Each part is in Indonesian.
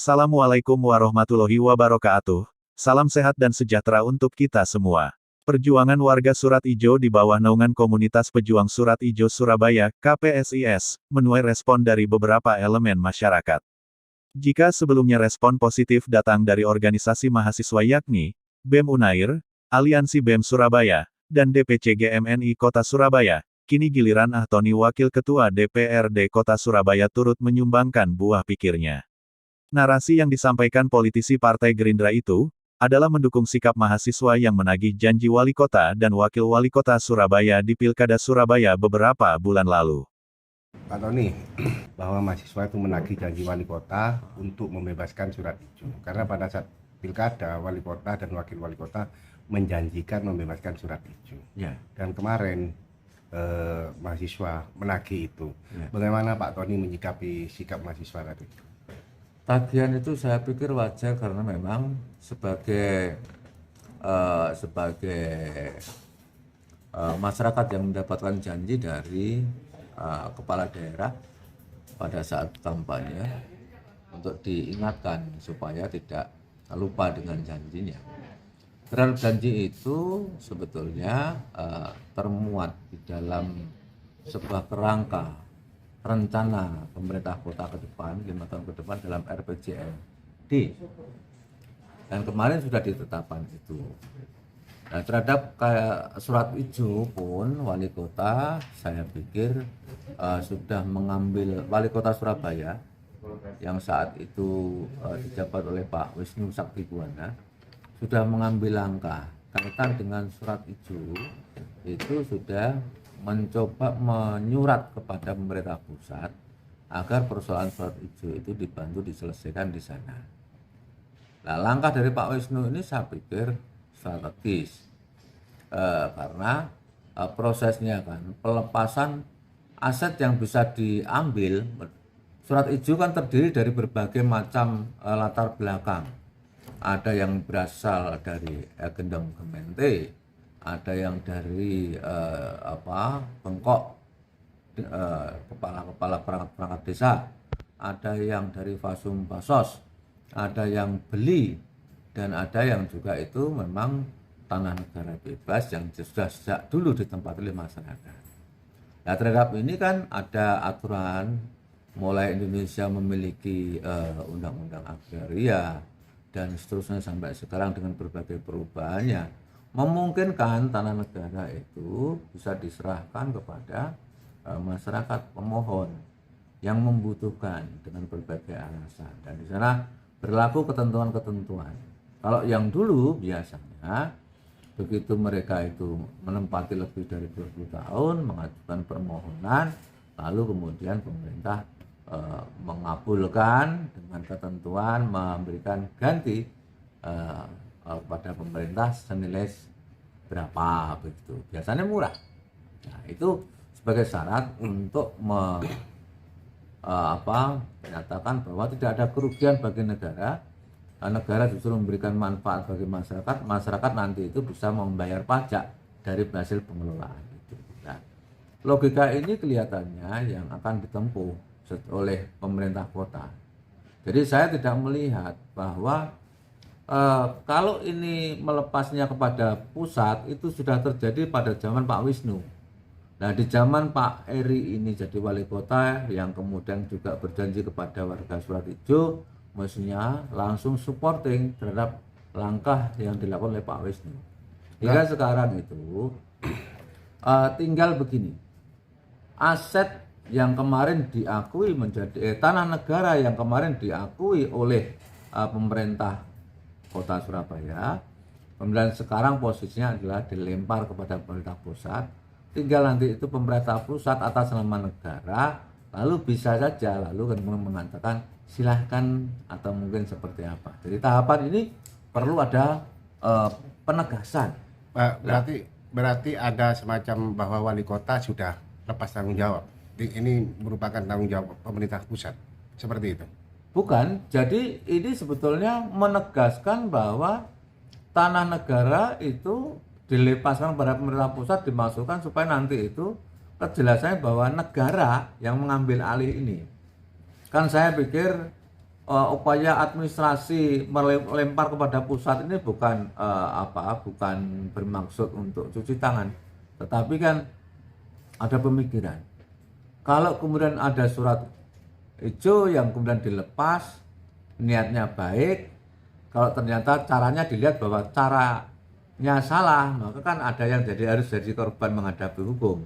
Assalamualaikum warahmatullahi wabarakatuh. Salam sehat dan sejahtera untuk kita semua. Perjuangan warga Surat Ijo di bawah naungan Komunitas Pejuang Surat Ijo Surabaya, KPSIS, menuai respon dari beberapa elemen masyarakat. Jika sebelumnya respon positif datang dari organisasi mahasiswa yakni BEM Unair, Aliansi BEM Surabaya, dan DPC GMNI Kota Surabaya, kini giliran Ahtoni Wakil Ketua DPRD Kota Surabaya turut menyumbangkan buah pikirnya. Narasi yang disampaikan politisi Partai Gerindra itu, adalah mendukung sikap mahasiswa yang menagih janji wali kota dan wakil wali kota Surabaya di Pilkada Surabaya beberapa bulan lalu. Pak Tony, bahwa mahasiswa itu menagih janji wali kota untuk membebaskan Surat Ijo. Karena pada saat Pilkada, wali kota dan wakil wali kota menjanjikan membebaskan Surat Ijo. Ya. Dan kemarin mahasiswa menagih itu. Ya. Bagaimana Pak Tony menyikapi sikap mahasiswa tadi? Tagihan itu saya pikir wajar karena memang sebagai masyarakat yang mendapatkan janji dari kepala daerah pada saat kampanye untuk diingatkan supaya tidak lupa dengan janjinya. Terhadap janji itu sebetulnya termuat di dalam sebuah kerangka rencana pemerintah kota ke depan, 5 tahun ke depan dalam RPJMD. Dan kemarin sudah ditetapkan itu. Nah, terhadap Surat Ijo pun wali kota saya pikir sudah mengambil, wali kota Surabaya yang saat itu dijabat oleh Pak Wisnu Saktibuwana sudah mengambil langkah kaitan dengan Surat Ijo itu sudah mencoba menyurat kepada pemerintah pusat agar persoalan Surat Ijo itu dibantu diselesaikan di sana. Nah, langkah dari Pak Wisnu ini saya pikir strategis karena prosesnya kan pelepasan aset yang bisa diambil. Surat Ijo kan terdiri dari berbagai macam latar belakang. Ada yang berasal dari Gendong Gemente, ada yang dari bengkok kepala-kepala perangkat desa, ada yang dari Fasum Basos, ada yang beli, dan ada yang juga itu memang tanah negara bebas yang sudah sejak dulu ditempati oleh masyarakat. Nah, terhadap ini kan ada aturan mulai Indonesia memiliki undang-undang agraria dan seterusnya sampai sekarang dengan berbagai perubahannya, memungkinkan tanah negara itu bisa diserahkan kepada masyarakat pemohon yang membutuhkan dengan berbagai alasan, dan di sana berlaku ketentuan-ketentuan. Kalau yang dulu biasanya begitu mereka itu menempati lebih dari 20 tahun mengajukan permohonan, lalu kemudian pemerintah mengabulkan dengan ketentuan memberikan ganti pada pemerintah senilai berapa begitu, biasanya murah. Nah, itu sebagai syarat untuk menyatakan bahwa tidak ada kerugian bagi negara. Negara justru memberikan manfaat bagi masyarakat. Masyarakat nanti itu bisa membayar pajak dari hasil pengelolaan itu. Nah, logika ini kelihatannya yang akan ditempuh oleh pemerintah kota. Jadi saya tidak melihat bahwa kalau ini melepasnya kepada pusat itu sudah terjadi pada zaman Pak Wisnu. Nah, di zaman Pak Eri ini jadi wali kota yang kemudian juga berjanji kepada warga Surat Ijo, mestinya langsung supporting terhadap langkah yang dilakukan oleh Pak Wisnu. Hingga sekarang itu tinggal begini, aset yang kemarin diakui menjadi tanah negara yang kemarin diakui oleh pemerintah Kota Surabaya, kemudian sekarang posisinya adalah dilempar kepada pemerintah pusat. Tinggal nanti itu pemerintah pusat atas nama negara lalu bisa saja lalu kemudian mengatakan silahkan atau mungkin seperti apa. Jadi tahapan ini perlu ada penegasan. Pak, berarti ada semacam bahwa wali kota sudah lepas tanggung jawab. Ini merupakan tanggung jawab pemerintah pusat, seperti itu? Bukan, jadi ini sebetulnya menegaskan bahwa tanah negara itu dilepaskan kepada pemerintah pusat, dimasukkan supaya nanti itu kejelasannya bahwa negara yang mengambil alih ini. Kan saya pikir upaya administrasi melempar kepada pusat ini bukan bukan bermaksud untuk cuci tangan, tetapi kan ada pemikiran. Kalau kemudian ada surat hijau yang kemudian dilepas, niatnya baik, kalau ternyata caranya dilihat bahwa caranya salah, maka kan ada yang harus jadi korban menghadapi hukum.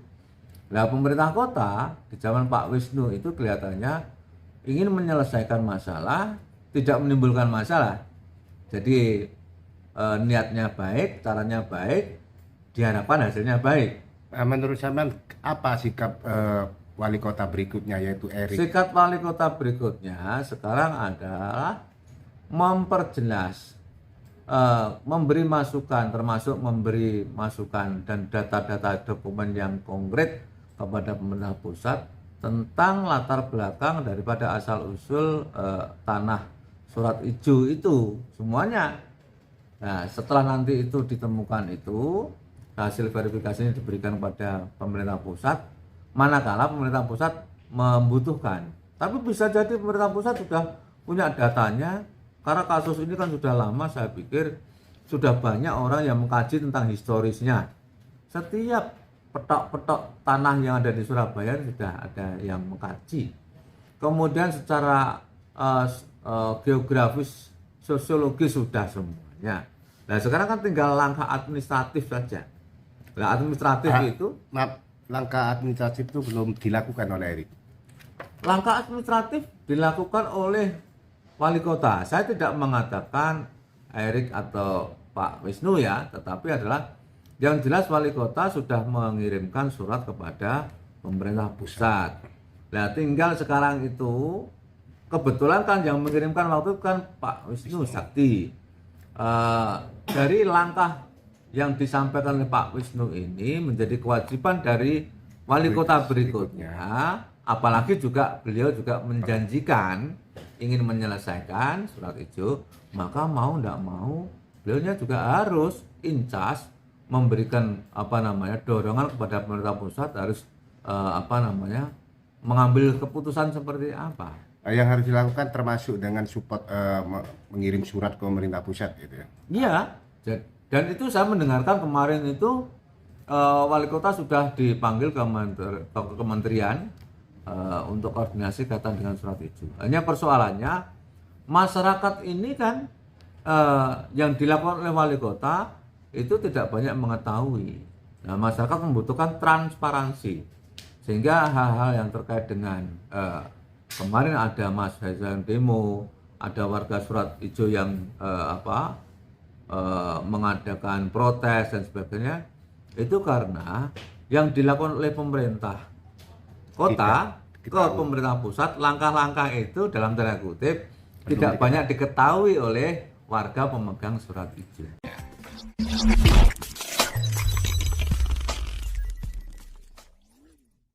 Nah, pemerintah kota di zaman Pak Wisnu itu kelihatannya ingin menyelesaikan masalah, tidak menimbulkan masalah. Jadi niatnya baik, caranya baik, diharapkan hasilnya baik. Menurut saya apa sikap wali kota berikutnya, yaitu Erik? Sikap wali kota berikutnya sekarang adalah memperjelas, memberi masukan, termasuk memberi masukan dan data-data dokumen yang konkret kepada pemerintah pusat tentang latar belakang daripada asal-usul tanah surat hijau itu semuanya. Nah, setelah nanti itu ditemukan, itu hasil verifikasinya diberikan kepada pemerintah pusat, manakala pemerintah pusat membutuhkan. Tapi bisa jadi pemerintah pusat sudah punya datanya, karena kasus ini kan sudah lama, saya pikir sudah banyak orang yang mengkaji tentang historisnya. Setiap petok-petok tanah yang ada di Surabaya sudah ada yang mengkaji. Kemudian secara geografis, sosiologis sudah semuanya. Nah, sekarang kan tinggal langkah administratif saja. Nah, administratif itu, langkah administratif itu belum dilakukan oleh Erik. langkah administratif dilakukan oleh wali kota. Saya tidak mengatakan Erik atau Pak Wisnu ya, tetapi adalah yang jelas wali kota sudah mengirimkan surat kepada pemerintah pusat. Nah, tinggal sekarang itu kebetulan kan yang mengirimkan waktu itu kan Pak Wisnu Sakti. Dari langkah yang disampaikan oleh Pak Wisnu ini menjadi kewajiban dari wali kota berikutnya, apalagi juga beliau juga menjanjikan ingin menyelesaikan surat hijau, maka mau tidak mau beliaunya juga harus incas memberikan dorongan kepada pemerintah pusat, harus mengambil keputusan seperti apa yang harus dilakukan, termasuk dengan support mengirim surat ke pemerintah pusat gitu ya. Iya, dan itu saya mendengarkan kemarin itu wali kota sudah dipanggil ke kementerian untuk koordinasi kaitan dengan surat hijau. Hanya persoalannya masyarakat ini kan yang dilakukan oleh wali kota itu tidak banyak mengetahui. Nah, masyarakat membutuhkan transparansi, sehingga hal-hal yang terkait dengan kemarin ada mahasiswa yang demo, ada warga surat hijau yang mengadakan protes dan sebagainya, itu karena yang dilakukan oleh pemerintah kota ke pemerintah pusat, langkah-langkah itu dalam tanda kutip tidak banyak diketahui oleh warga pemegang surat hijau.